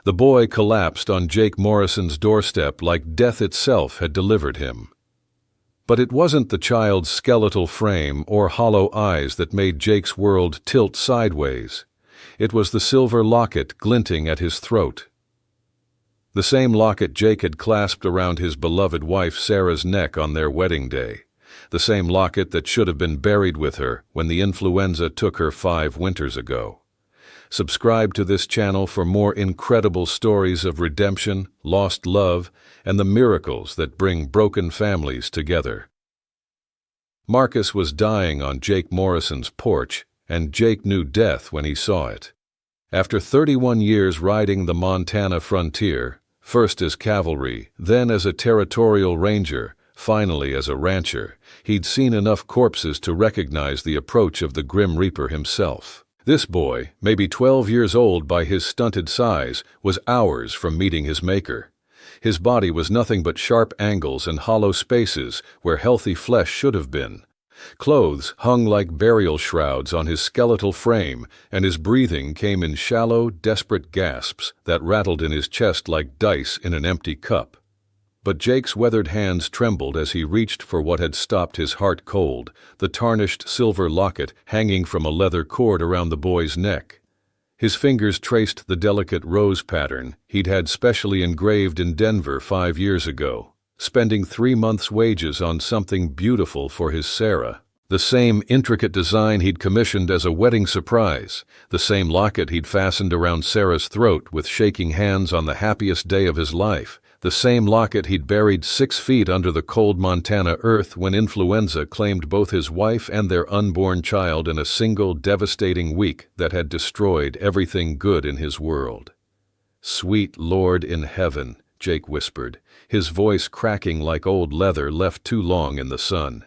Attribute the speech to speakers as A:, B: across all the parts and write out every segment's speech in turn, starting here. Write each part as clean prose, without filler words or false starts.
A: The boy collapsed on Jake Morrison's doorstep like death itself had delivered him. But it wasn't the child's skeletal frame or hollow eyes that made Jake's world tilt sideways. It was the silver locket glinting at his throat. The same locket Jake had clasped around his beloved wife Sarah's neck on their wedding day. The same locket that should have been buried with her when the influenza took her 5 winters ago. Subscribe to this channel for more incredible stories of redemption, lost love, and the miracles that bring broken families together. Marcus was dying on Jake Morrison's porch, and Jake knew death when he saw it. After 31 years riding the Montana frontier, first as cavalry, then as a territorial ranger, finally as a rancher, he'd seen enough corpses to recognize the approach of the Grim Reaper himself. This boy, maybe 12 years old by his stunted size, was hours from meeting his maker. His body was nothing but sharp angles and hollow spaces where healthy flesh should have been. Clothes hung like burial shrouds on his skeletal frame, and his breathing came in shallow, desperate gasps that rattled in his chest like dice in an empty cup. But Jake's weathered hands trembled as he reached for what had stopped his heart cold, the tarnished silver locket hanging from a leather cord around the boy's neck. His fingers traced the delicate rose pattern he'd had specially engraved in Denver 5 years ago, spending 3 months' wages on something beautiful for his Sarah. The same intricate design he'd commissioned as a wedding surprise, the same locket he'd fastened around Sarah's throat with shaking hands on the happiest day of his life, the same locket he'd buried 6 feet under the cold Montana earth when influenza claimed both his wife and their unborn child in a single devastating week that had destroyed everything good in his world. "Sweet Lord in heaven," Jake whispered, his voice cracking like old leather left too long in the sun.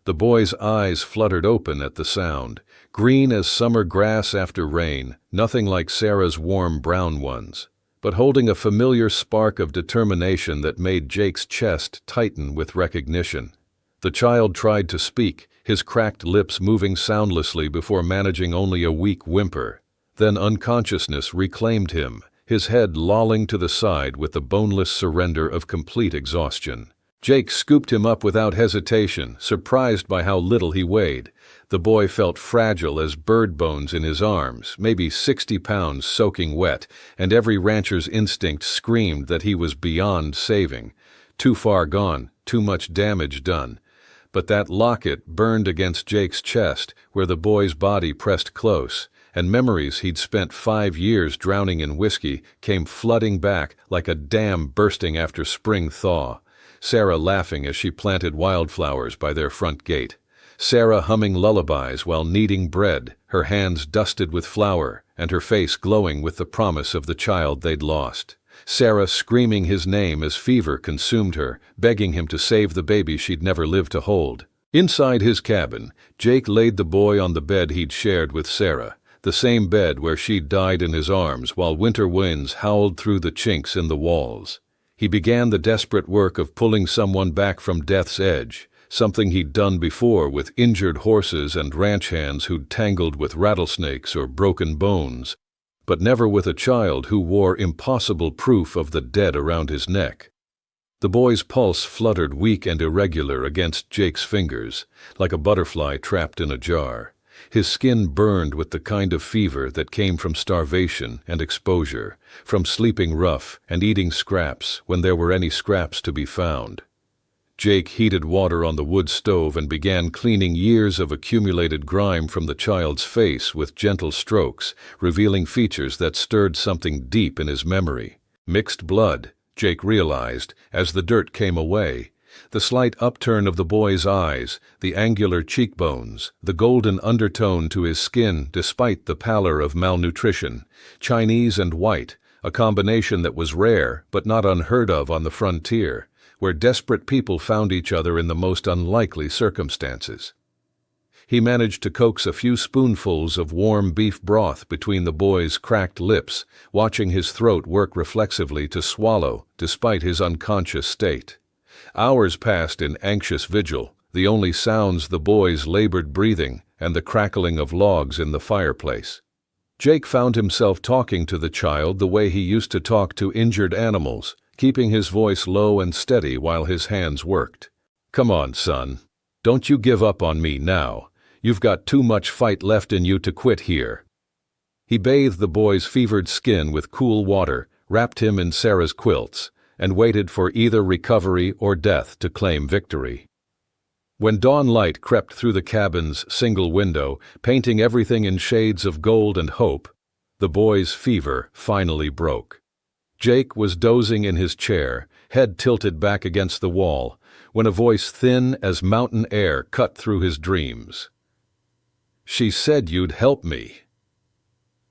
A: The boy's eyes fluttered open at the sound, green as summer grass after rain, nothing like Sarah's warm brown ones, but holding a familiar spark of determination that made Jake's chest tighten with recognition. The child tried to speak, his cracked lips moving soundlessly before managing only a weak whimper. Then unconsciousness reclaimed him, his head lolling to the side with the boneless surrender of complete exhaustion. Jake scooped him up without hesitation, surprised by how little he weighed. The boy felt fragile as bird bones in his arms, maybe 60 pounds soaking wet, and every rancher's instinct screamed that he was beyond saving. Too far gone, too much damage done. But that locket burned against Jake's chest, where the boy's body pressed close, and memories he'd spent 5 years drowning in whiskey came flooding back like a dam bursting after spring thaw. Sarah laughing as she planted wildflowers by their front gate. Sarah humming lullabies while kneading bread, her hands dusted with flour, and her face glowing with the promise of the child they'd lost. Sarah screaming his name as fever consumed her, begging him to save the baby she'd never lived to hold. Inside his cabin, Jake laid the boy on the bed he'd shared with Sarah, the same bed where she'd died in his arms while winter winds howled through the chinks in the walls. He began the desperate work of pulling someone back from death's edge, something he'd done before with injured horses and ranch hands who'd tangled with rattlesnakes or broken bones, but never with a child who wore impossible proof of the dead around his neck. The boy's pulse fluttered weak and irregular against Jake's fingers, like a butterfly trapped in a jar. His skin burned with the kind of fever that came from starvation and exposure, from sleeping rough and eating scraps when there were any scraps to be found. Jake heated water on the wood stove and began cleaning years of accumulated grime from the child's face with gentle strokes, revealing features that stirred something deep in his memory. Mixed blood, Jake realized, as the dirt came away. The slight upturn of the boy's eyes, the angular cheekbones, the golden undertone to his skin despite the pallor of malnutrition, Chinese and white, a combination that was rare but not unheard of on the frontier, where desperate people found each other in the most unlikely circumstances. He managed to coax a few spoonfuls of warm beef broth between the boy's cracked lips, watching his throat work reflexively to swallow despite his unconscious state. Hours passed in anxious vigil, the only sounds the boy's labored breathing and the crackling of logs in the fireplace. Jake found himself talking to the child the way he used to talk to injured animals, keeping his voice low and steady while his hands worked. "Come on, son. Don't you give up on me now. You've got too much fight left in you to quit here." He bathed the boy's fevered skin with cool water, wrapped him in Sarah's quilts, and waited for either recovery or death to claim victory. When dawn light crept through the cabin's single window, painting everything in shades of gold and hope, the boy's fever finally broke. Jake was dozing in his chair, head tilted back against the wall, when a voice thin as mountain air cut through his dreams. "She said you'd help me."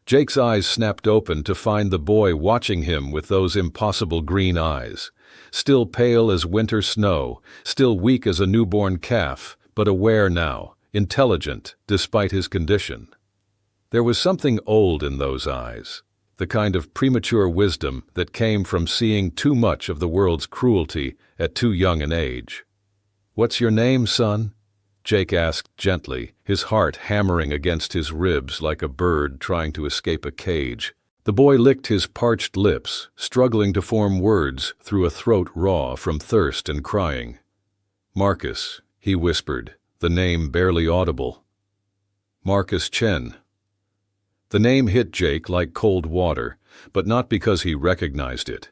A: Jake's eyes snapped open to find the boy watching him with those impossible green eyes. Still pale as winter snow, still weak as a newborn calf, but aware now, intelligent despite his condition. There was something old in those eyes, the kind of premature wisdom that came from seeing too much of the world's cruelty at too young an age. "What's your name, son?" Jake asked gently, his heart hammering against his ribs like a bird trying to escape a cage. The boy licked his parched lips, struggling to form words through a throat raw from thirst and crying. "Marcus," he whispered, the name barely audible. "Marcus Chen." The name hit Jake like cold water, but not because he recognized it.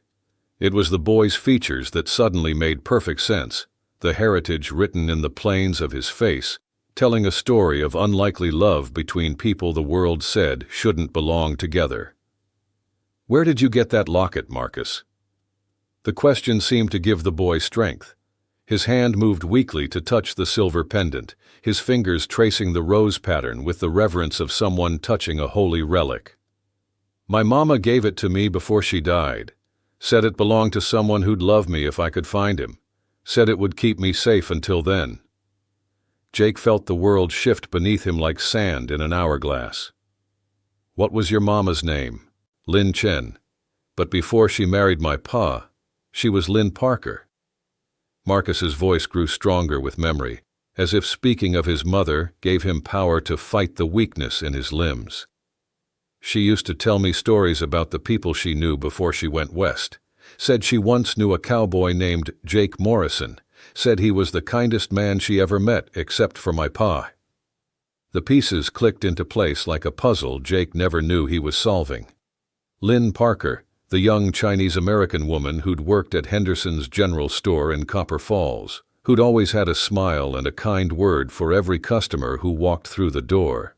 A: It was the boy's features that suddenly made perfect sense, the heritage written in the planes of his face, telling a story of unlikely love between people the world said shouldn't belong together. "Where did you get that locket, Marcus?" The question seemed to give the boy strength. His hand moved weakly to touch the silver pendant, his fingers tracing the rose pattern with the reverence of someone touching a holy relic. "My mama gave it to me before she died. Said it belonged to someone who'd love me if I could find him. Said it would keep me safe until then." Jake felt the world shift beneath him like sand in an hourglass. "What was your mama's name?" "Lin Chen. But before she married my pa, she was Lynn Parker." Marcus's voice grew stronger with memory, as if speaking of his mother gave him power to fight the weakness in his limbs. "She used to tell me stories about the people she knew before she went west. Said she once knew a cowboy named Jake Morrison. Said he was the kindest man she ever met except for my pa." The pieces clicked into place like a puzzle Jake never knew he was solving. Lynn Parker, the young Chinese-American woman who'd worked at Henderson's General Store in Copper Falls, who'd always had a smile and a kind word for every customer who walked through the door.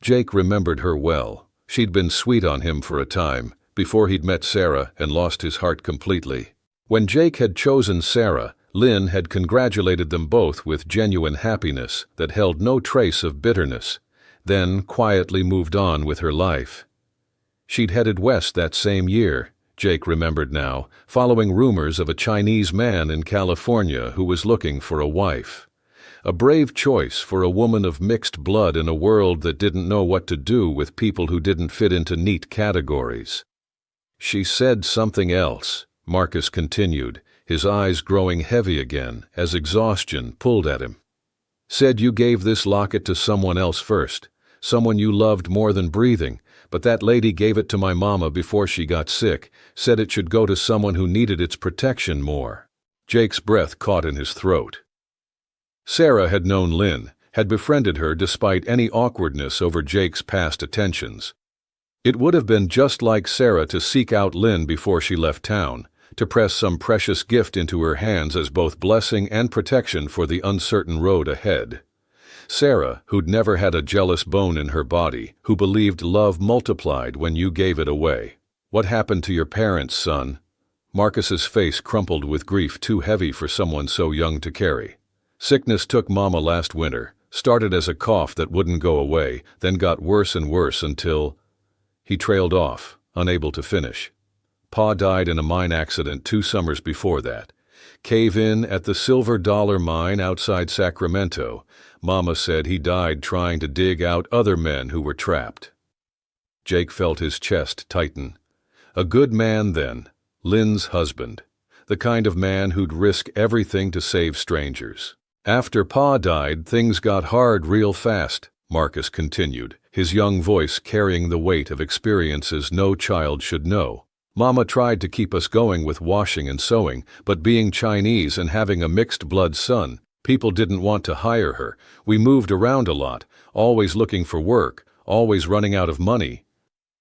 A: Jake remembered her well. She'd been sweet on him for a time, before he'd met Sarah and lost his heart completely. When Jake had chosen Sarah, Lynn had congratulated them both with genuine happiness that held no trace of bitterness, then quietly moved on with her life. She'd headed west that same year, Jake remembered now, following rumors of a Chinese man in California who was looking for a wife. A brave choice for a woman of mixed blood in a world that didn't know what to do with people who didn't fit into neat categories. "She said something else," Marcus continued, his eyes growing heavy again as exhaustion pulled at him. "Said you gave this locket to someone else first, someone you loved more than breathing, but that lady gave it to my mama before she got sick, said it should go to someone who needed its protection more." Jake's breath caught in his throat. Sarah had known Lynn, had befriended her despite any awkwardness over Jake's past attentions. It would have been just like Sarah to seek out Lynn before she left town, to press some precious gift into her hands as both blessing and protection for the uncertain road ahead. Sarah, who'd never had a jealous bone in her body, who believed love multiplied when you gave it away. "What happened to your parents, son?" Marcus's face crumpled with grief too heavy for someone so young to carry. "Sickness took Mama last winter, started as a cough that wouldn't go away, then got worse and worse until—" He trailed off, unable to finish. Pa died in a mine accident 2 summers before that. Cave-in at the Silver Dollar mine outside Sacramento. Mama said he died trying to dig out other men who were trapped. Jake felt his chest tighten. A good man then, Lynn's husband, the kind of man who'd risk everything to save strangers. "After Pa died, things got hard real fast," Marcus continued, his young voice carrying the weight of experiences no child should know. Mama tried to keep us going with washing and sewing, but being Chinese and having a mixed-blood son, people didn't want to hire her. We moved around a lot, always looking for work, always running out of money.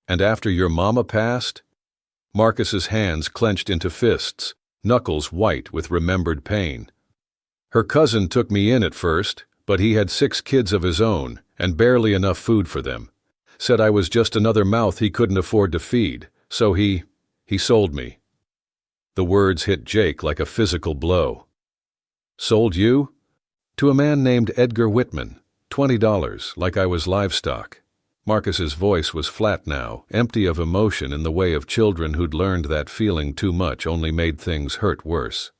A: And after your mama passed? Marcus's hands clenched into fists, knuckles white with remembered pain. Her cousin took me in at first, but he had 6 kids of his own, and barely enough food for them. Said I was just another mouth he couldn't afford to feed, so he sold me. The words hit Jake like a physical blow. Sold you? To a man named Edgar Whitman, $20, like I was livestock. Marcus's voice was flat now, empty of emotion in the way of children who'd learned that feeling too much only made things hurt worse.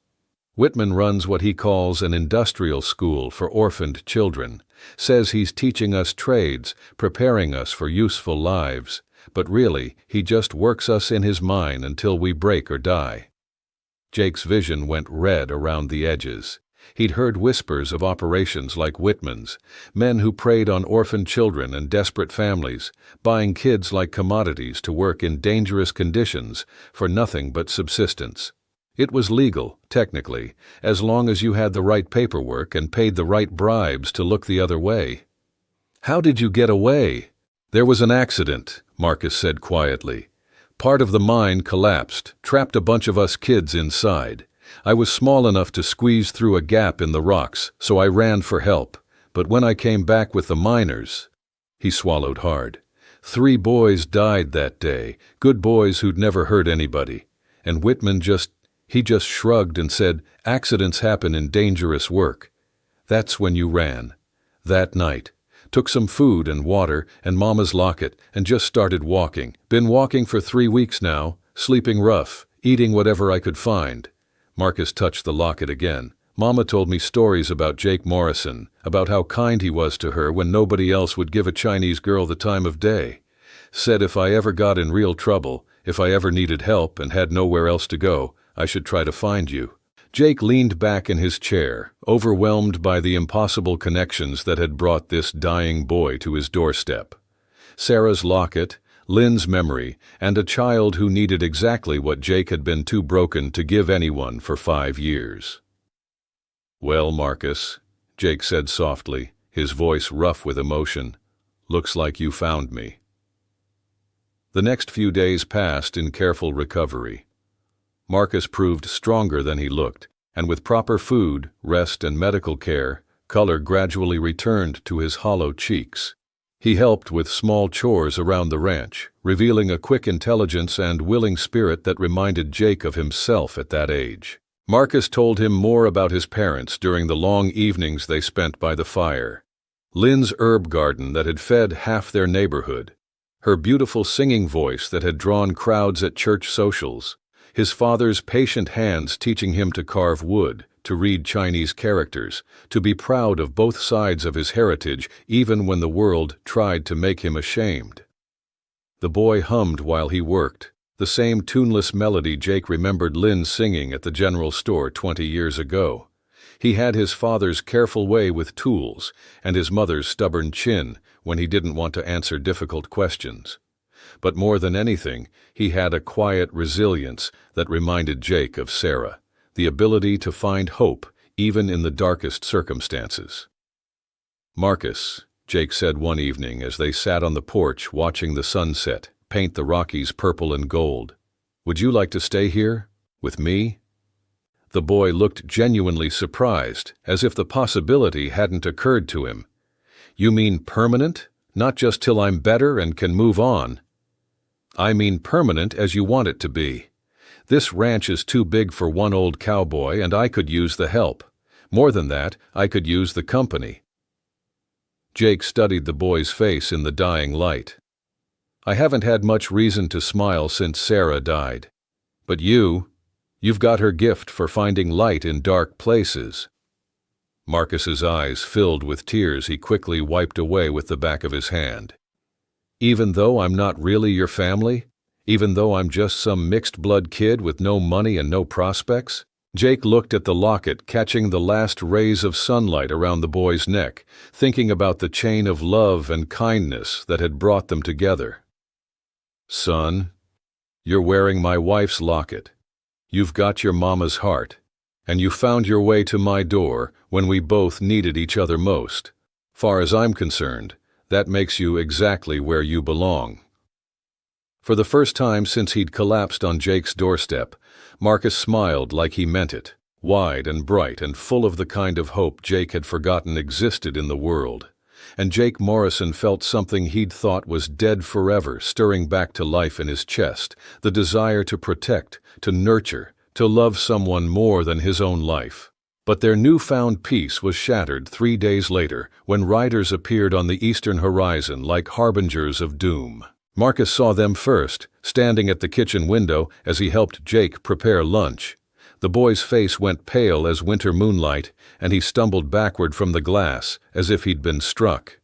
A: Whitman runs what he calls an industrial school for orphaned children, says he's teaching us trades, preparing us for useful lives, but really, he just works us in his mine until we break or die. Jake's vision went red around the edges. He'd heard whispers of operations like Whitman's, men who preyed on orphan children and desperate families, buying kids like commodities to work in dangerous conditions for nothing but subsistence. It was legal, technically, as long as you had the right paperwork and paid the right bribes to look the other way. How did you get away? There was an accident, Marcus said quietly. Part of the mine collapsed, trapped a bunch of us kids inside. I was small enough to squeeze through a gap in the rocks, so I ran for help. But when I came back with the miners, he swallowed hard. 3 boys died that day, good boys who'd never hurt anybody. And Whitman just shrugged and said, accidents happen in dangerous work. That's when you ran. That night. Took some food and water and Mama's locket and just started walking. Been walking for 3 weeks now, sleeping rough, eating whatever I could find. Marcus touched the locket again. Mama told me stories about Jake Morrison, about how kind he was to her when nobody else would give a Chinese girl the time of day. Said if I ever got in real trouble, if I ever needed help and had nowhere else to go, I should try to find you. Jake leaned back in his chair, overwhelmed by the impossible connections that had brought this dying boy to his doorstep. Sarah's locket, Lynn's memory, and a child who needed exactly what Jake had been too broken to give anyone for 5 years. Well, Marcus, Jake said softly, his voice rough with emotion, looks like you found me. The next few days passed in careful recovery. Marcus proved stronger than he looked, and with proper food, rest, and medical care, color gradually returned to his hollow cheeks. He helped with small chores around the ranch, revealing a quick intelligence and willing spirit that reminded Jake of himself at that age. Marcus told him more about his parents during the long evenings they spent by the fire. Lynn's herb garden that had fed half their neighborhood, her beautiful singing voice that had drawn crowds at church socials, his father's patient hands teaching him to carve wood, to read Chinese characters, to be proud of both sides of his heritage even when the world tried to make him ashamed. The boy hummed while he worked, the same tuneless melody Jake remembered Lynn singing at the general store 20 years ago. He had his father's careful way with tools and his mother's stubborn chin when he didn't want to answer difficult questions. But more than anything, he had a quiet resilience that reminded Jake of Sarah, the ability to find hope even in the darkest circumstances. Marcus, Jake said one evening as they sat on the porch watching the sunset paint the Rockies purple and gold, would you like to stay here, with me? The boy looked genuinely surprised, as if the possibility hadn't occurred to him. You mean permanent? Not just till I'm better and can move on? I mean permanent as you want it to be. This ranch is too big for one old cowboy and I could use the help. More than that, I could use the company. Jake studied the boy's face in the dying light. I haven't had much reason to smile since Sarah died. But you've got her gift for finding light in dark places. Marcus's eyes filled with tears he quickly wiped away with the back of his hand. Even though I'm not really your family? Even though I'm just some mixed-blood kid with no money and no prospects? Jake looked at the locket, catching the last rays of sunlight around the boy's neck, thinking about the chain of love and kindness that had brought them together. "Son, you're wearing my wife's locket. You've got your mama's heart, and you found your way to my door when we both needed each other most. Far as I'm concerned, that makes you exactly where you belong." For the first time since he'd collapsed on Jake's doorstep, Marcus smiled like he meant it, wide and bright and full of the kind of hope Jake had forgotten existed in the world. And Jake Morrison felt something he'd thought was dead forever stirring back to life in his chest, the desire to protect, to nurture, to love someone more than his own life. But their newfound peace was shattered 3 days later when riders appeared on the eastern horizon like harbingers of doom. Marcus saw them first, standing at the kitchen window as he helped Jake prepare lunch. The boy's face went pale as winter moonlight, and he stumbled backward from the glass as if he'd been struck.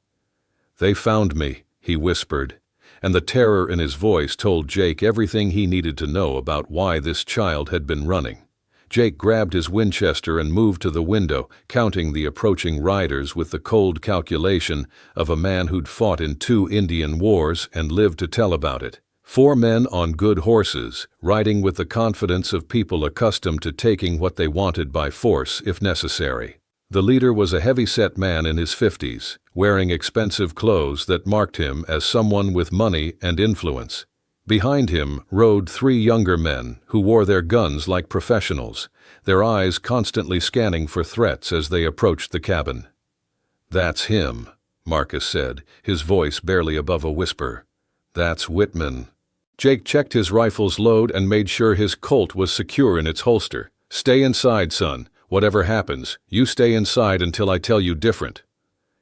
A: "They found me," he whispered, and the terror in his voice told Jake everything he needed to know about why this child had been running. Jake grabbed his Winchester and moved to the window, counting the approaching riders with the cold calculation of a man who'd fought in 2 Indian wars and lived to tell about it. 4 men on good horses, riding with the confidence of people accustomed to taking what they wanted by force if necessary. The leader was a heavy-set man in his 50s, wearing expensive clothes that marked him as someone with money and influence. Behind him rode 3 younger men who wore their guns like professionals, their eyes constantly scanning for threats as they approached the cabin. "That's him," Marcus said, his voice barely above a whisper. "That's Whitman." Jake checked his rifle's load and made sure his Colt was secure in its holster. "Stay inside, son. Whatever happens, you stay inside until I tell you different."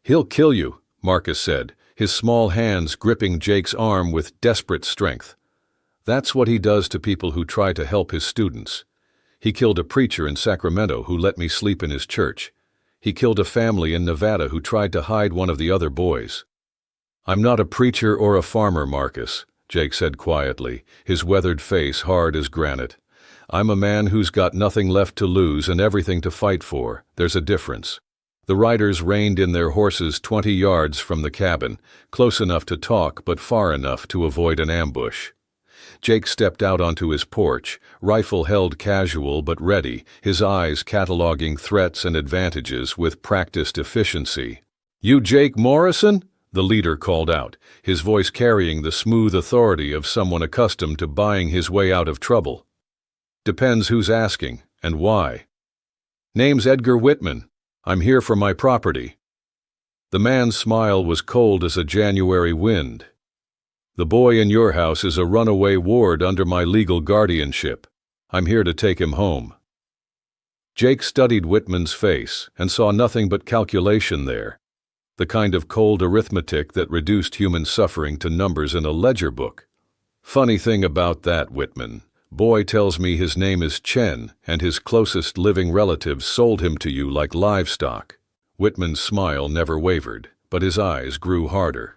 A: "He'll kill you," Marcus said, his small hands gripping Jake's arm with desperate strength. "That's what he does to people who try to help his students. He killed a preacher in Sacramento who let me sleep in his church. He killed a family in Nevada who tried to hide one of the other boys." "I'm not a preacher or a farmer, Marcus," Jake said quietly, his weathered face hard as granite. "I'm a man who's got nothing left to lose and everything to fight for. There's a difference." The riders reined in their horses 20 yards from the cabin, close enough to talk but far enough to avoid an ambush. Jake stepped out onto his porch, rifle held casual but ready, his eyes cataloging threats and advantages with practiced efficiency. "You Jake Morrison?" the leader called out, his voice carrying the smooth authority of someone accustomed to buying his way out of trouble. "Depends who's asking, and why." "Name's Edgar Whitman. I'm here for my property." The man's smile was cold as a January wind. "The boy in your house is a runaway ward under my legal guardianship. I'm here to take him home." Jake studied Whitman's face and saw nothing but calculation there, the kind of cold arithmetic that reduced human suffering to numbers in a ledger book. "Funny thing about that, Whitman. Boy tells me his name is Chen, and his closest living relatives sold him to you like livestock." Whitman's smile never wavered, but his eyes grew harder.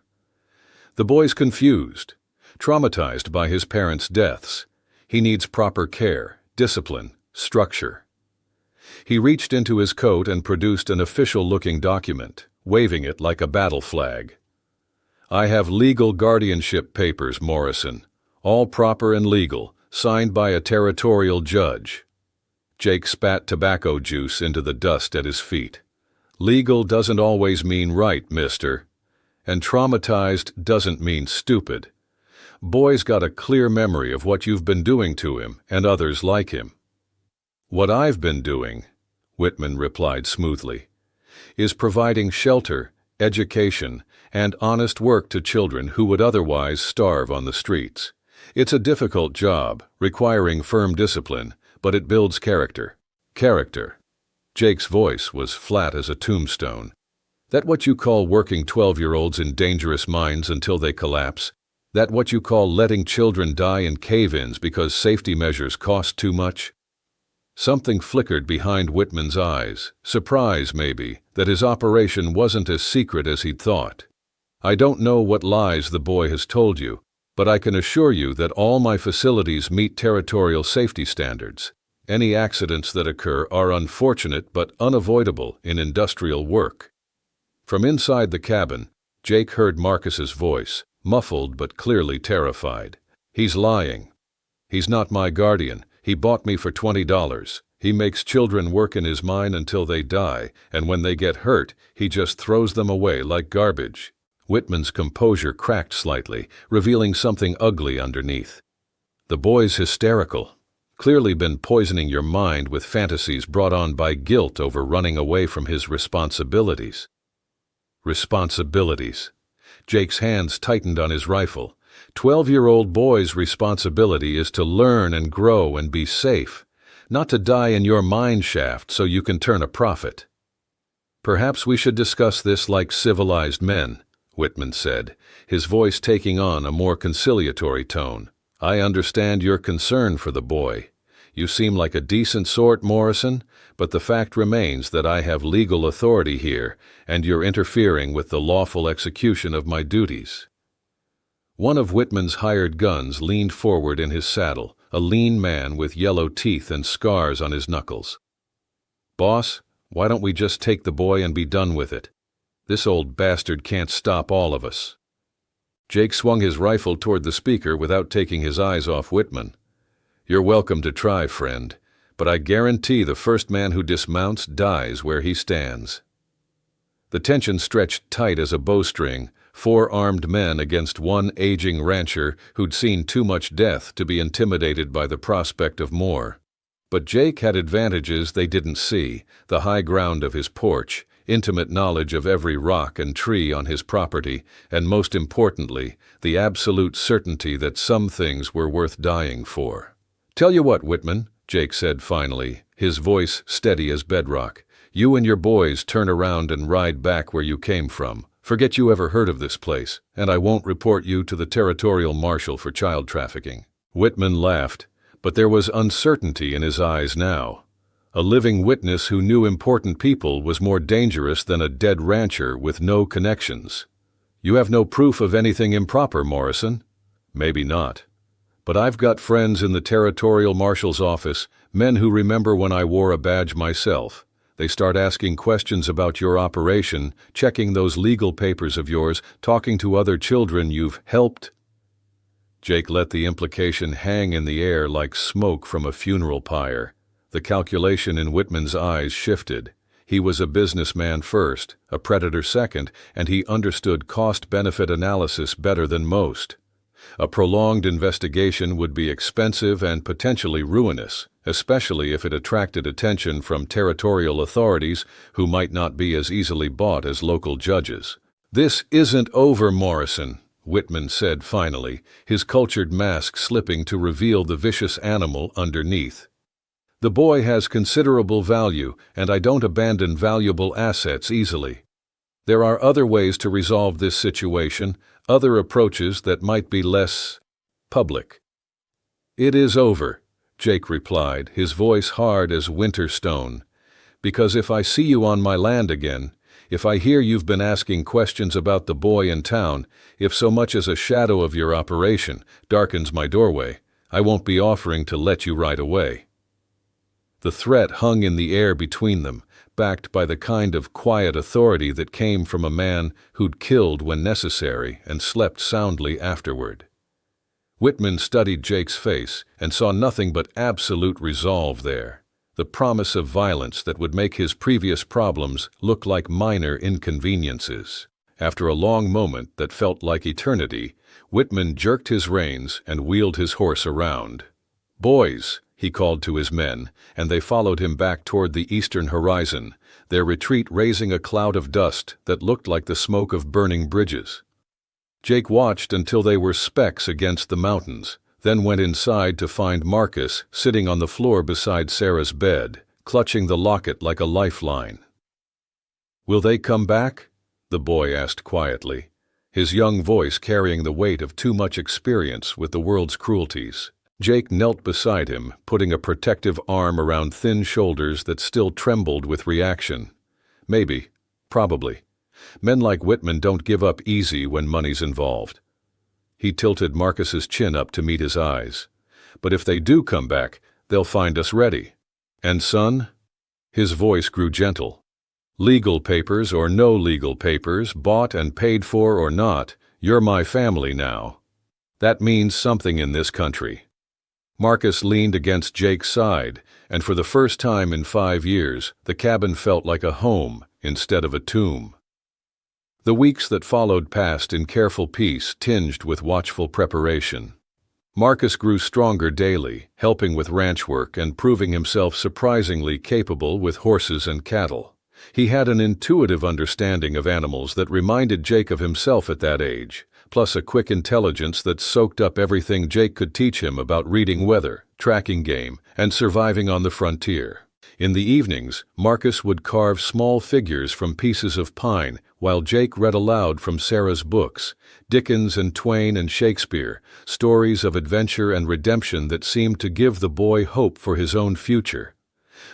A: "The boy's confused, traumatized by his parents' deaths. He needs proper care, discipline, structure." He reached into his coat and produced an official-looking document, waving it like a battle flag. "I have legal guardianship papers, Morrison, all proper and legal, signed by a territorial judge." Jake spat tobacco juice into the dust at his feet. "Legal doesn't always mean right, mister. And traumatized doesn't mean stupid. Boy's got a clear memory of what you've been doing to him and others like him." "What I've been doing," Whitman replied smoothly, "is providing shelter, education, and honest work to children who would otherwise starve on the streets. It's a difficult job, requiring firm discipline, but it builds character." "Character." Jake's voice was flat as a tombstone. "That what you call working 12-year-olds in dangerous mines until they collapse? That what you call letting children die in cave-ins because safety measures cost too much?" Something flickered behind Whitman's eyes, surprise maybe, that his operation wasn't as secret as he'd thought. "I don't know what lies the boy has told you, but I can assure you that all my facilities meet territorial safety standards. Any accidents that occur are unfortunate but unavoidable in industrial work. From inside the cabin, Jake heard Marcus's voice, muffled but clearly terrified. He's lying. He's not my guardian. He bought me for $20. He makes children work in his mine until they die, and when they get hurt, he just throws them away like garbage. Whitman's composure cracked slightly, revealing something ugly underneath. The boy's hysterical. Clearly been poisoning your mind with fantasies brought on by guilt over running away from his responsibilities. Responsibilities. Jake's hands tightened on his rifle. 12-year-old boy's responsibility is to learn and grow and be safe, not to die in your mine shaft so you can turn a profit. Perhaps we should discuss this like civilized men, Whitman said, his voice taking on a more conciliatory tone. I understand your concern for the boy. You seem like a decent sort, Morrison, but the fact remains that I have legal authority here, and you're interfering with the lawful execution of my duties. One of Whitman's hired guns leaned forward in his saddle, a lean man with yellow teeth and scars on his knuckles. Boss, why don't we just take the boy and be done with it? This old bastard can't stop all of us. Jake swung his rifle toward the speaker without taking his eyes off Whitman. You're welcome to try, friend, but I guarantee the first man who dismounts dies where he stands. The tension stretched tight as a bowstring, 4 armed men against one aging rancher who'd seen too much death to be intimidated by the prospect of more. But Jake had advantages they didn't see: the high ground of his porch, intimate knowledge of every rock and tree on his property, and most importantly, the absolute certainty that some things were worth dying for. Tell you what, Whitman, Jake said finally, his voice steady as bedrock, you and your boys turn around and ride back where you came from. Forget you ever heard of this place, and I won't report you to the territorial marshal for child trafficking. Whitman laughed, but there was uncertainty in his eyes now. A living witness who knew important people was more dangerous than a dead rancher with no connections. You have no proof of anything improper, Morrison? Maybe not. But I've got friends in the territorial marshal's office, men who remember when I wore a badge myself. They start asking questions about your operation, checking those legal papers of yours, talking to other children you've helped. Jake let the implication hang in the air like smoke from a funeral pyre. The calculation in Whitman's eyes shifted. He was a businessman first, a predator second, and he understood cost-benefit analysis better than most. A prolonged investigation would be expensive and potentially ruinous, especially if it attracted attention from territorial authorities who might not be as easily bought as local judges. This isn't over, Morrison, Whitman said finally, his cultured mask slipping to reveal the vicious animal underneath. The boy has considerable value, and I don't abandon valuable assets easily. There are other ways to resolve this situation, other approaches that might be less public. It is over, Jake replied, his voice hard as winter stone. Because if I see you on my land again, if I hear you've been asking questions about the boy in town, if so much as a shadow of your operation darkens my doorway, I won't be offering to let you right away. The threat hung in the air between them, backed by the kind of quiet authority that came from a man who'd killed when necessary and slept soundly afterward. Whitman studied Jake's face and saw nothing but absolute resolve there, the promise of violence that would make his previous problems look like minor inconveniences. After a long moment that felt like eternity, Whitman jerked his reins and wheeled his horse around. "Boys," he called to his men, and they followed him back toward the eastern horizon, their retreat raising a cloud of dust that looked like the smoke of burning bridges. Jake watched until they were specks against the mountains, then went inside to find Marcus sitting on the floor beside Sarah's bed, clutching the locket like a lifeline. "Will they come back?" the boy asked quietly, his young voice carrying the weight of too much experience with the world's cruelties. Jake knelt beside him, putting a protective arm around thin shoulders that still trembled with reaction. Maybe. Probably. Men like Whitman don't give up easy when money's involved. He tilted Marcus's chin up to meet his eyes. "But if they do come back, they'll find us ready. And son? His voice grew gentle. Legal papers or no legal papers, bought and paid for or not, you're my family now. That means something in this country. Marcus leaned against Jake's side, and for the first time in 5 years, the cabin felt like a home instead of a tomb. The weeks that followed passed in careful peace, tinged with watchful preparation. Marcus grew stronger daily, helping with ranch work and proving himself surprisingly capable with horses and cattle. He had an intuitive understanding of animals that reminded Jake of himself at that age, plus a quick intelligence that soaked up everything Jake could teach him about reading weather, tracking game, and surviving on the frontier. In the evenings, Marcus would carve small figures from pieces of pine while Jake read aloud from Sarah's books, Dickens and Twain and Shakespeare, stories of adventure and redemption that seemed to give the boy hope for his own future.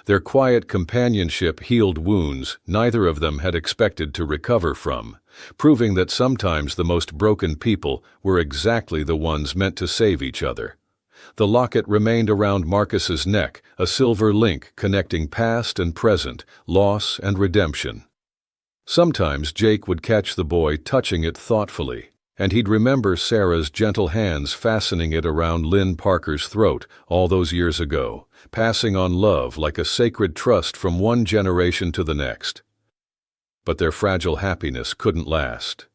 A: Their quiet companionship healed wounds neither of them had expected to recover from, proving that sometimes the most broken people were exactly the ones meant to save each other. The locket remained around Marcus's neck, a silver link connecting past and present, loss and redemption. Sometimes Jake would catch the boy touching it thoughtfully, and he'd remember Sarah's gentle hands fastening it around Lynn Parker's throat all those years ago, passing on love like a sacred trust from one generation to the next. But their fragile happiness couldn't last.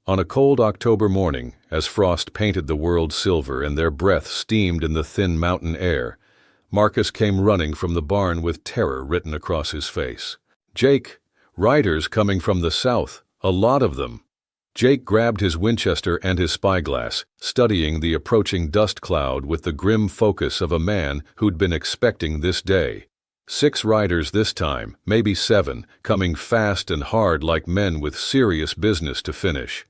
A: On a cold October morning, as frost painted the world silver and their breath steamed in the thin mountain air, Marcus came running from the barn with terror written across his face. "Jake, riders coming from the south, a lot of them." Jake grabbed his Winchester and his spyglass, studying the approaching dust cloud with the grim focus of a man who'd been expecting this day. 6 riders this time, maybe 7, coming fast and hard like men with serious business to finish.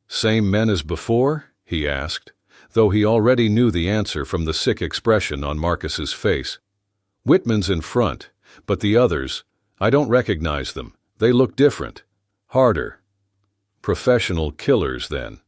A: "Same men as before?" he asked, though he already knew the answer from the sick expression on Marcus's face. "Whitman's in front, but the others, I don't recognize them. They look different. Harder." Professional killers, then.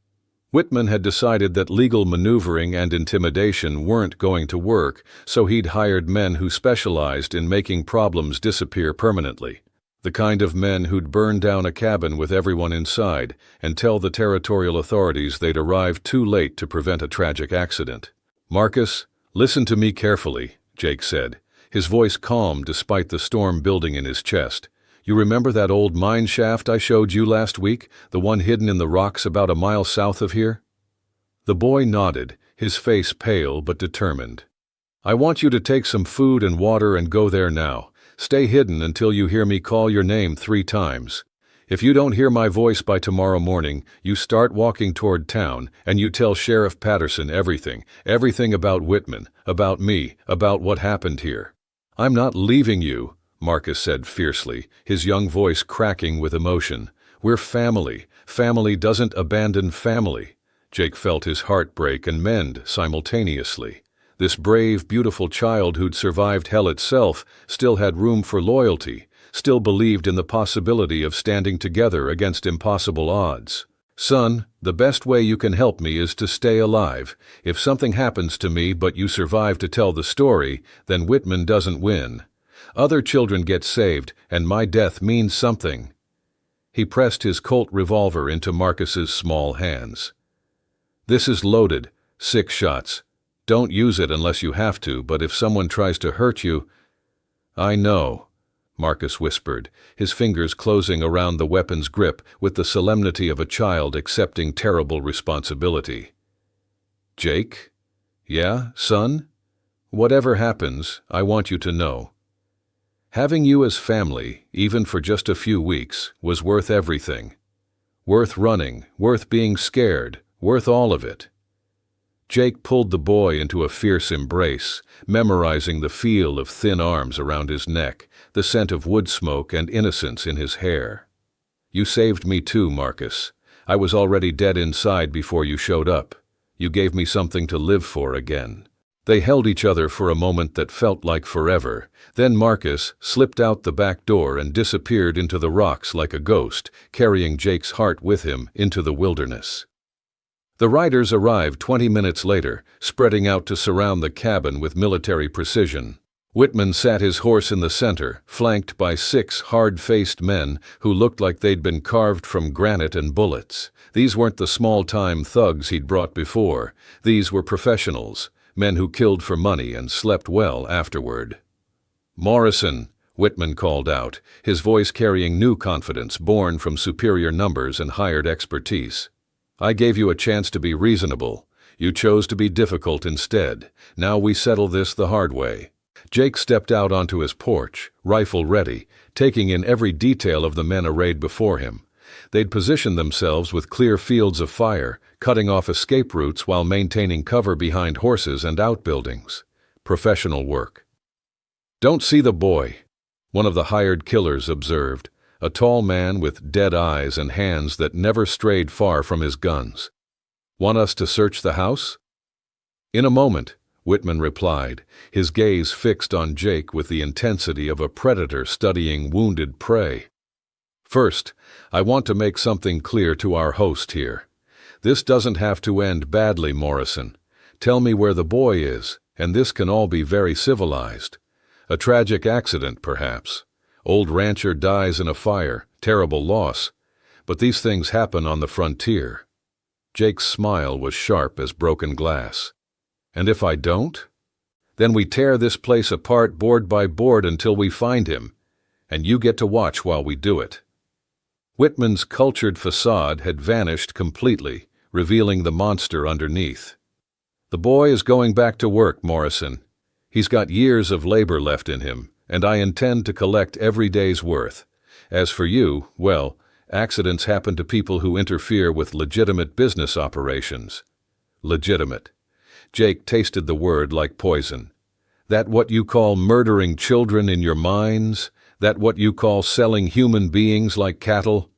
A: Whitman had decided that legal maneuvering and intimidation weren't going to work, so he'd hired men who specialized in making problems disappear permanently. The kind of men who'd burn down a cabin with everyone inside and tell the territorial authorities they'd arrived too late to prevent a tragic accident. "Marcus, listen to me carefully," Jake said, his voice calm despite the storm building in his chest. "You remember that old mine shaft I showed you last week, the one hidden in the rocks about a mile south of here?" The boy nodded, his face pale but determined. "I want you to take some food and water and go there now. Stay hidden until you hear me call your name 3 times. If you don't hear my voice by tomorrow morning, you start walking toward town, and you tell Sheriff Patterson everything about Whitman, about me, about what happened here." "I'm not leaving you," Marcus said fiercely, his young voice cracking with emotion. "We're family. Family doesn't abandon family." Jake felt his heart break and mend simultaneously. This brave, beautiful child who'd survived hell itself still had room for loyalty, still believed in the possibility of standing together against impossible odds. "Son, the best way you can help me is to stay alive. If something happens to me but you survive to tell the story, then Whitman doesn't win. Other children get saved, and my death means something." He pressed his Colt revolver into Marcus's small hands. "This is loaded, 6 shots. Don't use it unless you have to, but if someone tries to hurt you—" "I know," Marcus whispered, his fingers closing around the weapon's grip with the solemnity of a child accepting terrible responsibility. "Jake? Yeah, son? Whatever happens, I want you to know. Having you as family, even for just a few weeks, was worth everything. Worth running, worth being scared, worth all of it." Jake pulled the boy into a fierce embrace, memorizing the feel of thin arms around his neck, the scent of wood smoke and innocence in his hair. "You saved me too, Marcus. I was already dead inside before you showed up. You gave me something to live for again." They held each other for a moment that felt like forever. Then Marcus slipped out the back door and disappeared into the rocks like a ghost, carrying Jake's heart with him into the wilderness. The riders arrived 20 minutes later, spreading out to surround the cabin with military precision. Whitman sat his horse in the center, flanked by 6 hard-faced men who looked like they'd been carved from granite and bullets. These weren't the small-time thugs he'd brought before. These were professionals, men who killed for money and slept well afterward. "Morrison," Whitman called out, his voice carrying new confidence born from superior numbers and hired expertise. "I gave you a chance to be reasonable. You chose to be difficult instead. Now we settle this the hard way." Jake stepped out onto his porch, rifle ready, taking in every detail of the men arrayed before him. They'd positioned themselves with clear fields of fire, cutting off escape routes while maintaining cover behind horses and outbuildings. Professional work. "Don't see the boy," one of the hired killers observed, a tall man with dead eyes and hands that never strayed far from his guns. "Want us to search the house?" "In a moment," Whitman replied, his gaze fixed on Jake with the intensity of a predator studying wounded prey. "First, I want to make something clear to our host here. This doesn't have to end badly, Morrison. Tell me where the boy is, and this can all be very civilized. A tragic accident, perhaps. Old rancher dies in a fire, terrible loss. But these things happen on the frontier." Jake's smile was sharp as broken glass. "And if I don't? Then we tear this place apart board by board until we find him, and you get to watch while we do it." Whitman's cultured facade had vanished completely, revealing the monster underneath. "The boy is going back to work, Morrison. He's got years of labor left in him, and I intend to collect every day's worth. As for you, well, accidents happen to people who interfere with legitimate business operations." Legitimate. Jake tasted the word like poison. "That what you call murdering children in your mines? That what you call selling human beings like cattle?"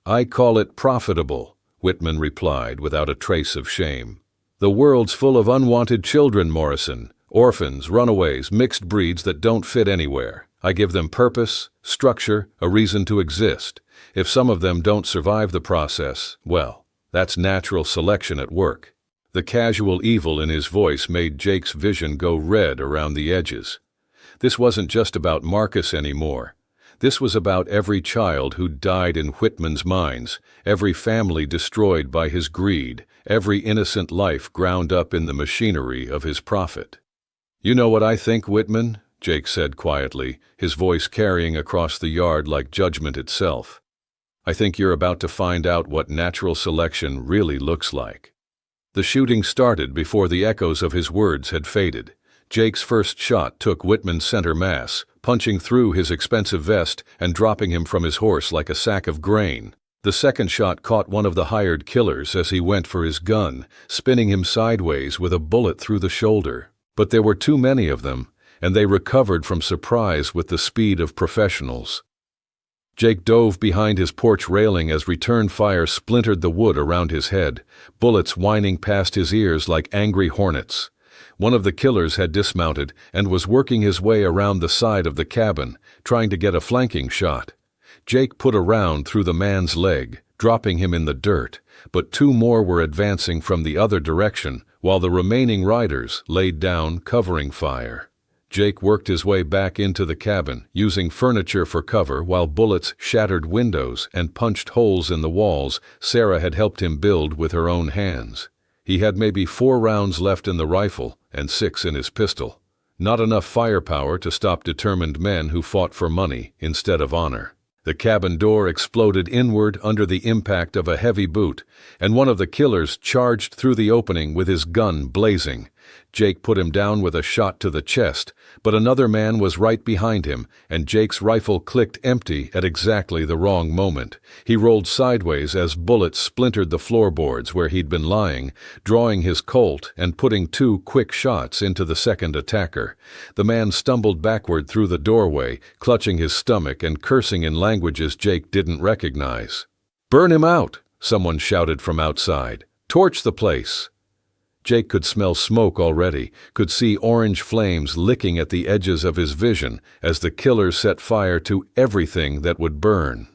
A: "I call it profitable," Whitman replied without a trace of shame. "The world's full of unwanted children, Morrison. Orphans, runaways, mixed breeds that don't fit anywhere. I give them purpose, structure, a reason to exist. If some of them don't survive the process, well, that's natural selection at work." The casual evil in his voice made Jake's vision go red around the edges. This wasn't just about Marcus anymore. This was about every child who died in Whitman's mines, every family destroyed by his greed, every innocent life ground up in the machinery of his profit. "You know what I think, Whitman?" Jake said quietly, his voice carrying across the yard like judgment itself. "I think you're about to find out what natural selection really looks like." The shooting started before the echoes of his words had faded. Jake's first shot took Whitman's center mass, punching through his expensive vest and dropping him from his horse like a sack of grain. The second shot caught one of the hired killers as he went for his gun, spinning him sideways with a bullet through the shoulder. But there were too many of them, and they recovered from surprise with the speed of professionals. Jake dove behind his porch railing as return fire splintered the wood around his head, bullets whining past his ears like angry hornets. One of the killers had dismounted and was working his way around the side of the cabin, trying to get a flanking shot. Jake put a round through the man's leg, dropping him in the dirt, but 2 more were advancing from the other direction, while the remaining riders laid down covering fire. Jake worked his way back into the cabin, using furniture for cover while bullets shattered windows and punched holes in the walls Sarah had helped him build with her own hands. He had maybe 4 rounds left in the rifle and 6 in his pistol. Not enough firepower to stop determined men who fought for money instead of honor. The cabin door exploded inward under the impact of a heavy boot, and one of the killers charged through the opening with his gun blazing. Jake put him down with a shot to the chest, but another man was right behind him, and Jake's rifle clicked empty at exactly the wrong moment. He rolled sideways as bullets splintered the floorboards where he'd been lying, drawing his Colt and putting 2 quick shots into the second attacker. The man stumbled backward through the doorway, clutching his stomach and cursing in languages Jake didn't recognize. "Burn him out!" someone shouted from outside. "Torch the place!" Jake could smell smoke already, could see orange flames licking at the edges of his vision as the killer set fire to everything that would burn.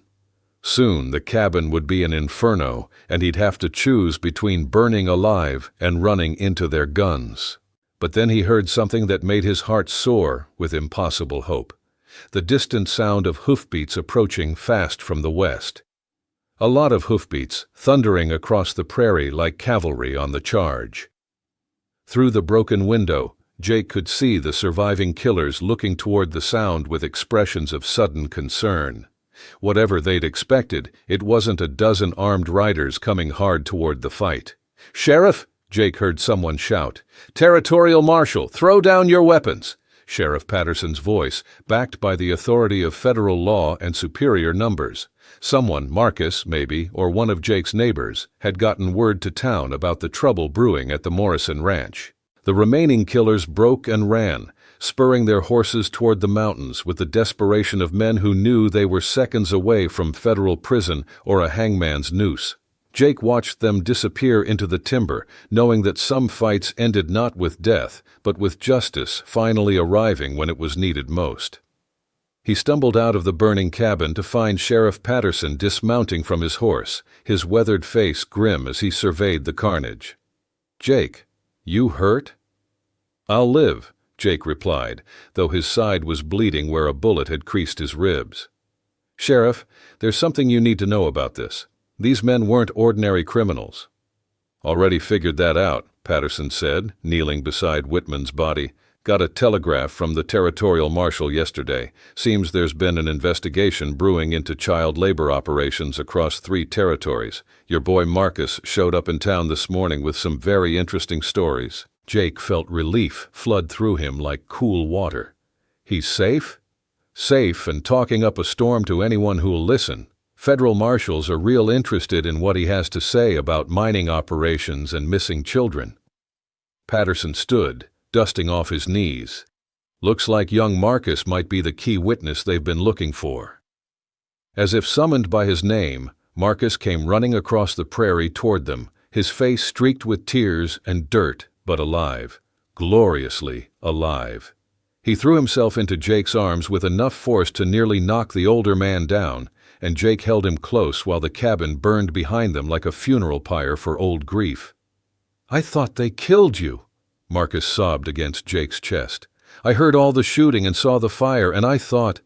A: Soon the cabin would be an inferno, and he'd have to choose between burning alive and running into their guns. But then he heard something that made his heart soar with impossible hope. The distant sound of hoofbeats approaching fast from the west. A lot of hoofbeats, thundering across the prairie like cavalry on the charge. Through the broken window, Jake could see the surviving killers looking toward the sound with expressions of sudden concern. Whatever they'd expected, it wasn't a dozen armed riders coming hard toward the fight. "Sheriff!" Jake heard someone shout. "Territorial Marshal, throw down your weapons!" Sheriff Patterson's voice, backed by the authority of federal law and superior numbers. Someone, Marcus, maybe, or one of Jake's neighbors, had gotten word to town about the trouble brewing at the Morrison Ranch. The remaining killers broke and ran, spurring their horses toward the mountains with the desperation of men who knew they were seconds away from federal prison or a hangman's noose. Jake watched them disappear into the timber, knowing that some fights ended not with death, but with justice finally arriving when it was needed most. He stumbled out of the burning cabin to find Sheriff Patterson dismounting from his horse, his weathered face grim as he surveyed the carnage. "Jake, you hurt?" "I'll live," Jake replied, though his side was bleeding where a bullet had creased his ribs. "Sheriff, there's something you need to know about this. These men weren't ordinary criminals." "Already figured that out," Patterson said, kneeling beside Whitman's body. "Got a telegraph from the Territorial Marshal yesterday. Seems there's been an investigation brewing into child labor operations across 3 territories. Your boy Marcus showed up in town this morning with some very interesting stories." Jake felt relief flood through him like cool water. "He's safe?" "Safe and talking up a storm to anyone who'll listen. Federal marshals are real interested in what he has to say about mining operations and missing children." Patterson stood, dusting off his knees. "Looks like young Marcus might be the key witness they've been looking for." As if summoned by his name, Marcus came running across the prairie toward them, his face streaked with tears and dirt, but alive. Gloriously alive. He threw himself into Jake's arms with enough force to nearly knock the older man down, and Jake held him close while the cabin burned behind them like a funeral pyre for old grief. "I thought they killed you," Marcus sobbed against Jake's chest. "I heard all the shooting and saw the fire, and I thought—"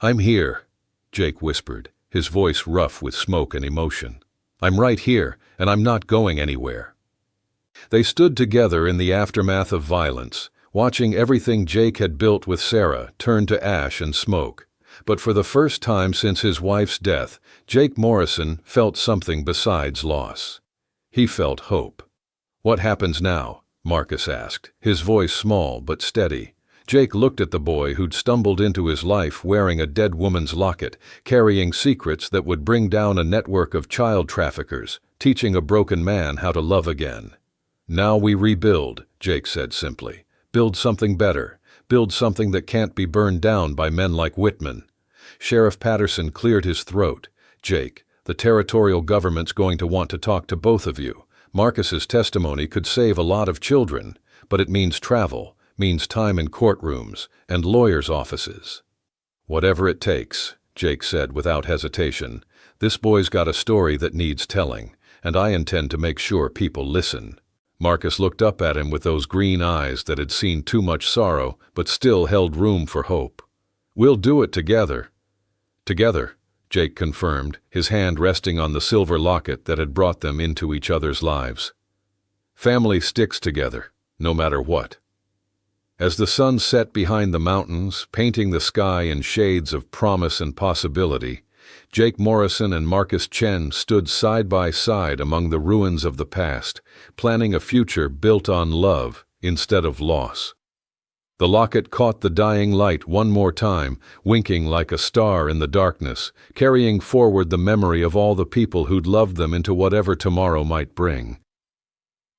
A: "I'm here," Jake whispered, his voice rough with smoke and emotion. "I'm right here, and I'm not going anywhere." They stood together in the aftermath of violence, watching everything Jake had built with Sarah turn to ash and smoke. But for the first time since his wife's death, Jake Morrison felt something besides loss. He felt hope. "What happens now?" Marcus asked, his voice small but steady. Jake looked at the boy who'd stumbled into his life wearing a dead woman's locket, carrying secrets that would bring down a network of child traffickers, teaching a broken man how to love again. "Now we rebuild," Jake said simply. "Build something better. Build something that can't be burned down by men like Whitman." Sheriff Patterson cleared his throat. "Jake, the territorial government's going to want to talk to both of you. Marcus's testimony could save a lot of children, but it means travel, means time in courtrooms and lawyers' offices." "Whatever it takes," Jake said without hesitation. "This boy's got a story that needs telling, and I intend to make sure people listen." Marcus looked up at him with those green eyes that had seen too much sorrow but still held room for hope. "We'll do it together." "Together," Jake confirmed, his hand resting on the silver locket that had brought them into each other's lives. "Family sticks together, no matter what." As the sun set behind the mountains, painting the sky in shades of promise and possibility, Jake Morrison and Marcus Chen stood side by side among the ruins of the past, planning a future built on love instead of loss. The locket caught the dying light one more time, winking like a star in the darkness, carrying forward the memory of all the people who'd loved them into whatever tomorrow might bring.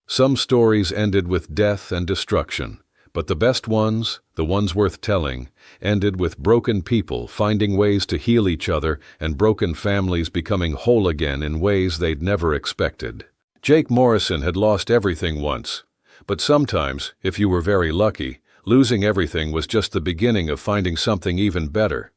A: Some stories ended with death and destruction, but the best ones, the ones worth telling, ended with broken people finding ways to heal each other and broken families becoming whole again in ways they'd never expected. Jake Morrison had lost everything once, but sometimes, if you were very lucky, losing everything was just the beginning of finding something even better.